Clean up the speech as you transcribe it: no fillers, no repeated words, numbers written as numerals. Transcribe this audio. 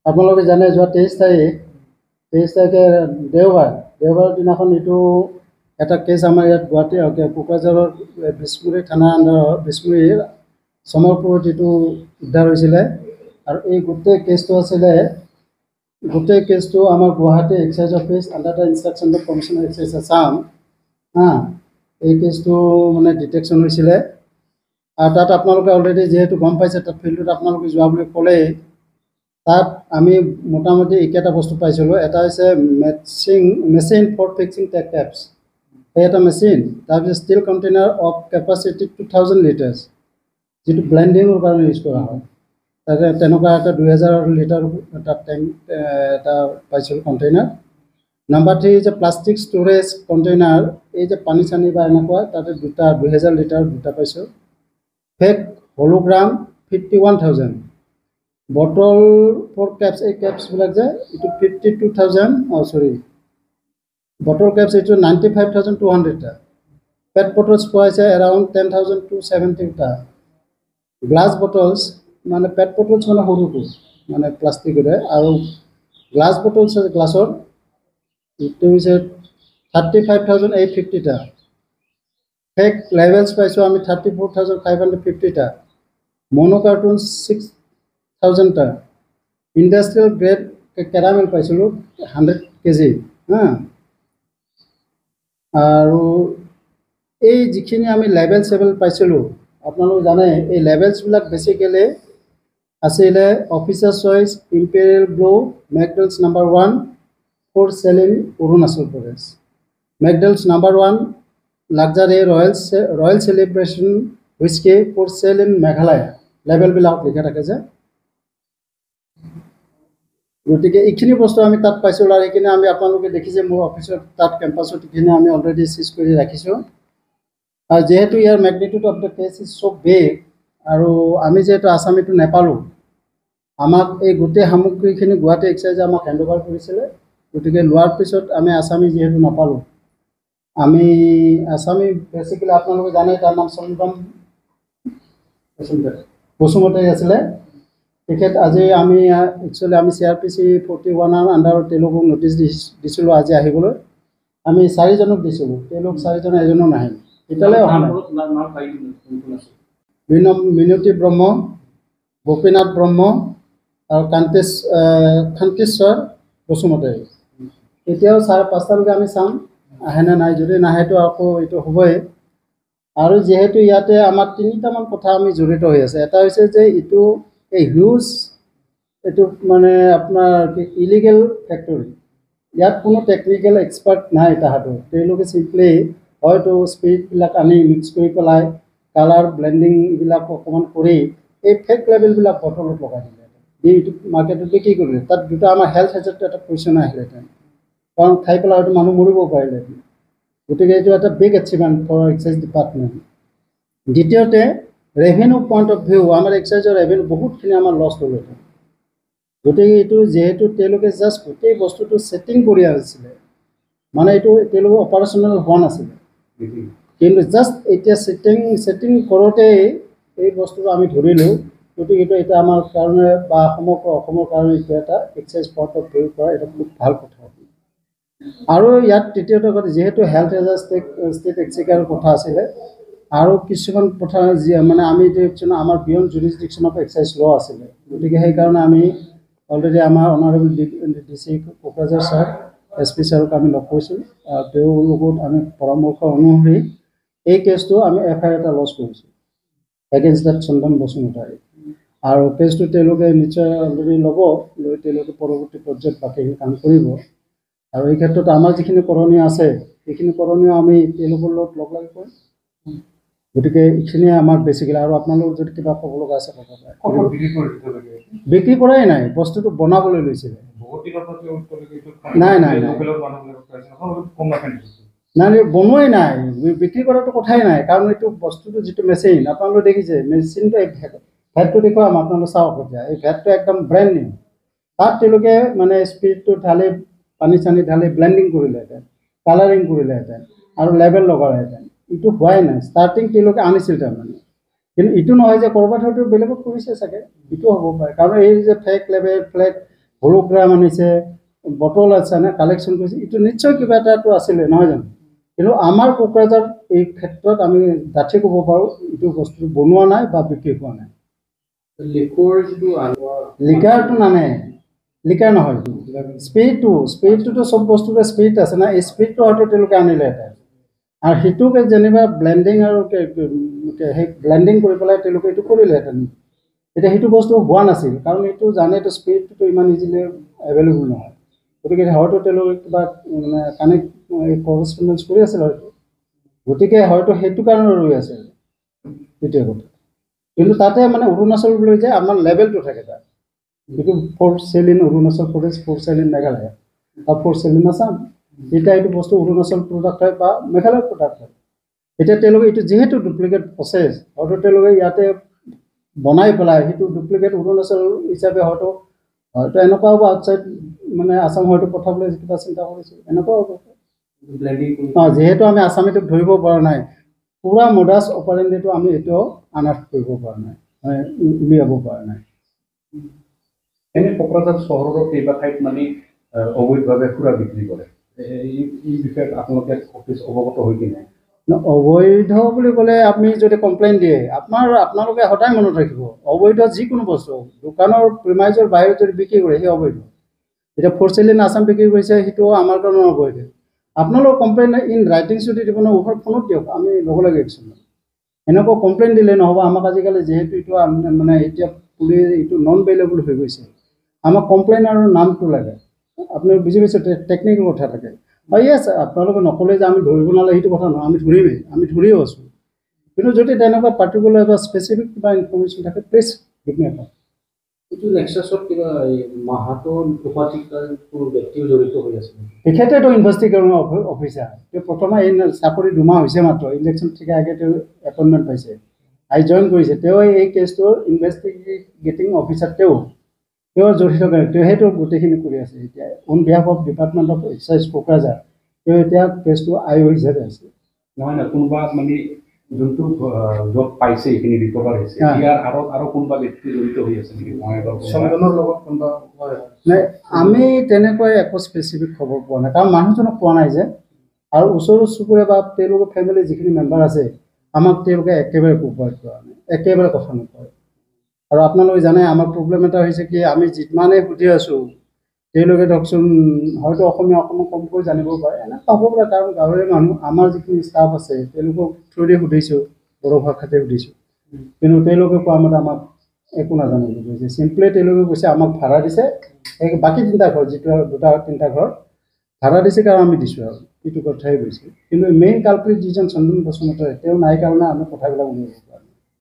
আপোনালোকে জানে যোৱা 23 তাৰিখে দেওবাৰ দিনাখন এইটো এটা কেছ আমাৰ ইয়াত গুৱাহাটী কোকৰাঝাৰৰ বিষ্ণুপুৰী থানা আণ্ডাৰৰ বিষ্ণুপুৰীৰ সমৰপুৰত এইটো উদ্ধাৰ হৈছিলে আৰু এই গোটেই কেছটো আমাৰ Guwahati excise office under the instruction of commissioner excise Assam এই কেছটো মানে ডিটেকশ্যন হৈছিলে আৰু তাত আপোনালোকে অলৰেডি যিহেতু গম পাইছে তাত ফিল্ডত আপোনালোকে যোৱা বুলি ক'লেই তাত আমি মোটামুটি এইকেইটা বস্তু পাইছিলোঁ এটা হৈছে মেচিন ফৰ ফিক্সিং টেপছ সেই এটা মেচিন তাৰপিছত steel container of capacity 2000 litres যিটো ব্লেণ্ডিঙৰ কাৰণে ইউজ কৰা হয় তাতে তেনেকুৱা এটা 2000 লিটাৰ এটা টেংক এটা পাইছিলোঁ কণ্টেইনাৰ নাম্বাৰ 3 যে প্লাষ্টিক ষ্ট'ৰেজ কণ্টেইনাৰ এই যে পানী চানী বা এনেকুৱা তাতে 2000 লিটাৰ দুটা পাইছোঁ fake hologram 51,000 bottle for caps এই কেপছবিলাক যে এইটো 52,000 বটল কেপছ এইটো 95,200টা পেট বটলছ পোৱা হৈছে এৰাউণ্ড 10,270টা গ্লাছ বটলছ মানে পেট বটলছ মানে সৰুটো মানে প্লাষ্টিকৰে আৰু গ্লাছ বটলছ গ্লাছৰ এইটো হৈছে 35,850টা ফেক লেবেলছ পাইছোঁ আমি 34,550টা মনো কাৰ্টুন 6,000টা ইণ্ডাষ্ট্ৰিয়েল গ্ৰেড কেৰামেল পাইছিলোঁ 100 kg আৰু এই যিখিনি আমি লেবেল পাইছিলোঁ আপোনালোকে জানে এই লেবেলছবিলাক বেছিকেলি আছিলে Officer's Choice Imperial Blue McDowell's number 1 for sale in Arunachal Pradesh McDowell's number 1 luxury royal celebration whisky for sale in Meghalaya লেবেলবিলাকত লিখা থাকে যে গতিকে এইখিনি বস্তু আমি তাত পাইছিলোঁ আৰু এইখিনি আমি আপোনালোকে দেখিছে মোৰ অফিচত তাত কেম্পাছত এইখিনি আমি অলৰেডি চিজ কৰি ৰাখিছোঁ আৰু যিহেতু ইয়াৰ magnitude of the case is so' big আৰু আমি যিহেতু আছামীটো নেপালোঁ আমাক এই গোটেই সামগ্ৰীখিনি গুৱাহাটী এক্সাইজে আমাক হেণ্ড অভাৰ কৰিছিলে গতিকে লোৱাৰ পিছত আমি আছামী যিহেতু নাপালোঁ আমি আছামী বেছিকেলি আপোনালোকে জানে তাৰ নাম চন্দন বসুমতাৰী আছিলে তেখেত আজি আমি একচুৱেলি আমি CRPC 41ৰ আণ্ডাৰত তেওঁলোকক নটিচ দিছিলোঁ আজি আহিবলৈ আমি 4জনক দিছিলোঁ তেওঁলোক 4জন এজনো নাহিল এতিয়ালৈ অহা নাই মিনতি ব্ৰহ্ম গোপীনাথ ব্ৰহ্ম আৰু কান্তেশ্বৰ বসুমতাৰী এতিয়াও 5:30লৈকে আমি চাম আহেনে নাই যদি নাহেতো আকৌ এইটো হ'বই আৰু যিহেতু ইয়াতে আমাৰ 3টামান কথা আমি জড়িত হৈ আছে এটা হৈছে যে এইটো এই হিউজ এইটো মানে আপোনাৰ ইলিগেল ফেক্টৰী ইয়াত কোনো টেকনিকেল এক্সপাৰ্ট নাই তাহাঁতৰ তেওঁলোকে চিম্পলি হয়তো স্পিৰিটবিলাক আনি মিক্স কৰি পেলাই কালাৰ ব্লেণ্ডিং এইবিলাক অকণমান কৰি এই ফেক লেবেলবিলাক বটলত লগাই দিলে দি এইটো মাৰ্কেটত বিক্ৰী কৰিলে তাত দুটা আমাৰ হেল্থ হেজতটো এটা কুৱেশ্যন আহিলেহেঁতেন কাৰণ খাই পেলাই হয়তো মানুহ মৰিব পাৰিলেহেঁতেন গতিকে এইটো এটা big achievement for excise department দ্বিতীয়তে ৰেভিনিউ পইণ্ট অফ ভিউ আমাৰ এক্সাইজৰ ৰেভিনিউ বহুতখিনি আমাৰ লছ হ'লহেঁতেন গতিকে এইটো যিহেতু তেওঁলোকে জাষ্ট গোটেই বস্তুটো ছেটিং কৰি আহিছিলে মানে এইটো তেওঁলোকে অপাৰেশ্যনেল হোৱা নাছিলে কিন্তু জাষ্ট এতিয়া ছেটিং কৰোঁতেই এই বস্তুটো আমি ধৰিলোঁ গতিকে এইটো এটা আমাৰ কাৰণে বা সমগ্ৰ অসমৰ কাৰণে এইটো এটা এক্সাইজ পইণ্ট অফ ভিউ কৰা এটা খুব ভাল কথা আৰু ইয়াত তৃতীয়ত কথা যিহেতু হেল্থ এজ ষ্টেট এক্সিকাৰৰ কথা আছিলে আৰু কিছুমান কথা যি মানে আমি এইটো আমাৰ বিয়ণ্ড জুৰিছডিকশ্যন অফ এক্সাইজ ল' আছিলে গতিকে সেইকাৰণে আমি অলৰেডি আমাৰ honourable DC Kokrajhar sir SP ছাৰক আমি লগ কৰিছিলোঁ আৰু তেওঁৰ লগত আমি পৰামৰ্শ অনুসৰি এই কেছটো আমি FIR এটা লঞ্চ কৰিছোঁ এগেইনষ্ট ডেট চন্দন বসুমতাৰী আৰু কেছটো তেওঁলোকে নিশ্চয় অলৰেডি ল'ব লৈ তেওঁলোকে পৰৱৰ্তী পৰ্যায়ত বাকীখিনি কাম কৰিব আৰু এই ক্ষেত্ৰত আমাৰ যিখিনি কৰণীয় আছে সেইখিনি কৰণীয় আমি তেওঁলোকৰ লগত লগ লাগি কৰিম গতিকে এইখিনিয়ে আমাক বেছিকেলি আৰু আপোনালোক যদি কিবা ক'ব লগা আছে ক'ব পাৰে বিক্ৰী কৰাই নাই বস্তুটো বনাবলৈ লৈছিলে নাই বনোৱাই নাই বিক্ৰী কৰাটো কথাই নাই কাৰণ এইটো বস্তুটো যিটো মেচিন আপোনালোকে দেখিছে মেচিনটো এই ভেটটো দেখুৱাম আপোনালোকে চাওক এতিয়া এই ভেটটো একদম ব্ৰেণ্ড নিউ তাত তেওঁলোকে মানে স্পিৰিটটো ঢালি পানী চানী ঢালি ব্লেণ্ডিং কৰিলেহেঁতেন কালাৰিং কৰিলেহেঁতেন আৰু লেবেল লগালেহেঁতেন এইটো হোৱাই নাই ষ্টাৰ্টিং তেওঁলোকে আনিছিল তাৰমানে কিন্তু এইটো নহয় যে ক'ৰবাত হয়তো বেলেগত কৰিছে চাগে এইটো হ'ব পাৰে কাৰণ এই যে ফেক লেবেল হলোগ্ৰাম আনিছে বটল আছে নে কালেকশ্যন কৰিছে এইটো নিশ্চয় কিবা এটাতো আছিলে নহয় জানো কিন্তু আমাৰ কোকৰাঝাৰ এই ক্ষেত্ৰত আমি ডাঠি ক'ব পাৰোঁ এইটো বস্তু বনোৱা নাই বা বিক্ৰী হোৱা নাই লিকাৰটো নানে লিকাৰ নহয় স্পিৰিটটোতো চব বস্তুতে স্পিৰিট আছে না এই স্পিৰিটটো হয়তো তেওঁলোকে আনিলেহেঁতেন আৰু সেইটোকে যেনিবা ব্লেণ্ডিং আৰু সেই ব্লেণ্ডিং কৰি পেলাই তেওঁলোকে এইটো কৰিলেহেঁতেন এতিয়া সেইটো বস্তু হোৱা নাছিল কাৰণ এইটো জানে এইটো স্পিৰিটটোতো ইমান ইজিলি এভেইলেবল নহয় গতিকে হয়তো তেওঁলোকে কিবা মানে কানেক্ট কৰস্পণ্ডেঞ্চ কৰি আছিল হয়তো গতিকে হয়তো সেইটো কাৰণে ৰৈ আছে সেইটোৱে কথা কিন্তু তাতে মানে অৰুণাচল বুলি যে আমাৰ লেভেলটো থাকে তাত এইটো 4th cell in Arunachal Pradesh 4th cell in Meghalaya বা 4th চেল ইন আছাম এতিয়া এইটো বস্তু অৰুণাচল প্ৰডাক্ট হয় বা মেঘালয়ৰ প্ৰডাক্ট হয় এতিয়া তেওঁলোকে এইটো যিহেতু ডুপ্লিকেট প্ৰচেছ হয়তো তেওঁলোকে ইয়াতে বনাই পেলাই সেইটো ডুপ্লিকেট অৰুণাচল হিচাপে হয়তো হয়তো এনেকুৱা হ'ব আউটছাইড মানে আছাম হয়তো পঠাবলৈ কিবা চিন্তা কৰিছে এনেকুৱা হ'ব যিহেতু আমি আছামীটোক ধৰিব পৰা নাই পুৰা মোডাছ অপাৰেণ্ডিটো আমি এতিয়াও আনাৰ্ট কৰিব পৰা নাই মানে উলিয়াব পৰা নাই এনে কোকৰাঝাৰ চহৰৰ কেইবা ঠাইত মানে অবৈধভাৱে সুৰা বিক্ৰী কৰে এই বিষয়ে আপোনালোকে অফিচ অৱগত হৈ কিনে অবৈধ বুলি ক'লে আপুনি যদি কমপ্লেইন দিয়ে আপোনালোকে সদায় মনত ৰাখিব অবৈধ যিকোনো বস্তু দোকানৰ প্ৰিমাইজৰ বাহিৰত যদি বিক্ৰী কৰে সেই অবৈধ এতিয়া 4th চেল ইন আছাম বিক্ৰী কৰিছে সেইটো আমাৰ কাৰণে অবৈধ আপোনালোকৰ কমপ্লেইন ইন ৰাইটিং যদি দিব ন ওপৰত ফোনত দিয়ক আমি ল'ব লাগে একশ্যন এনেকুৱা কমপ্লেইন দিলে নহ'ব আমাক আজিকালি যিহেতু এইটো মানে এতিয়া পুলিচ এইটো নন বেইলেবল হৈ গৈছে আমাক কমপ্লেইনাৰৰ নামটো লাগে আপুনি বুজি পাইছে টেকনিকেল কথা থাকে য়েছ আপোনালোকে নক'লে যে আমি ধৰিব নালাগে সেইটো কথা নহয় আমি ধৰিমেই আমি ধৰিও আছোঁ কিন্তু যদি তেনেকুৱা পাৰ্টিকুলাৰ বা স্পেচিফিক কিবা ইনফৰ্মেশ্যন থাকে প্লিজ গিভ মি এটা এইটো নেক্সাছত কিবা মাহাতো ব্যক্তিও জড়িত হৈ আছে তেখেতেতো ইনভেষ্টিগেশ্যন অফিচাৰ তেওঁ প্ৰথমে এই চাকৰি 2 মাহ হৈছে মাত্ৰ ইলেকশ্যন ঠিক আগে তেওঁ এপইণ্টমেণ্ট পাইছে জইন কৰিছে তেওঁ এই কেছটোৰ ইনভেষ্টিগেটিং অফিচাৰ তেওঁ জড়িত সেইটো গোটেইখিনি কৰি আছে এতিয়া on behalf of department of excise Kokrajhar তেওঁ এতিয়া কেছটো IO হিচাপে আছে নহয় না কোনোবা মানে যোনটো য'ত পাইছে এইখিনি ৰিকভাৰ হৈছে ইয়াৰ আৰু কোনোবা ব্যক্তি জড়িত হৈ আছে নেকি সংগঠনৰ লগত কোনোবা নাই আমি তেনেকৈ একো স্পেচিফিক খবৰ পোৱা নাই কাৰণ মানুহজনক পোৱা নাই যে আৰু ওচৰ চুবুৰীয়া বা তেওঁলোকৰ ফেমিলি যিখিনি মেম্বাৰ আছে আমাক তেওঁলোকে একেবাৰে কোপাৰেট কৰা নাই একেবাৰে কথা নকয় আৰু আপোনালোকে জানে আমাৰ প্ৰব্লেম এটা হৈছে কি আমি যিমানেই সুধি আছোঁ তেওঁলোকে ধৰকচোন হয়তো অসমীয়া অকণমান কমকৈ জানিব পাৰে এনেকুৱা হ'ব পাৰে কাৰণ গাঁৱৰে মানুহ আমাৰ যিখিনি ষ্টাফ আছে তেওঁলোকক থ্ৰুদি সুধিছোঁ বড়ো ভাষাতে সুধিছোঁ কিন্তু তেওঁলোকে কোৱা মতে আমাক একো নাজানিব কৈছে চিম্পলি তেওঁলোকে কৈছে আমাক ভাড়া দিছে বাকী 3টা ঘৰ যিটো 2টা 3টা ঘৰ ভাড়া দিছে কাৰণ আমি দিছোঁ আৰু এইটো কথাই কৈছে কিন্তু মেইন কালপ্ৰিট যিজন চন্দন বসুমতাৰী তেওঁ নাই কাৰণে আমি কথাবিলাক উলিয়াব পৰা নাই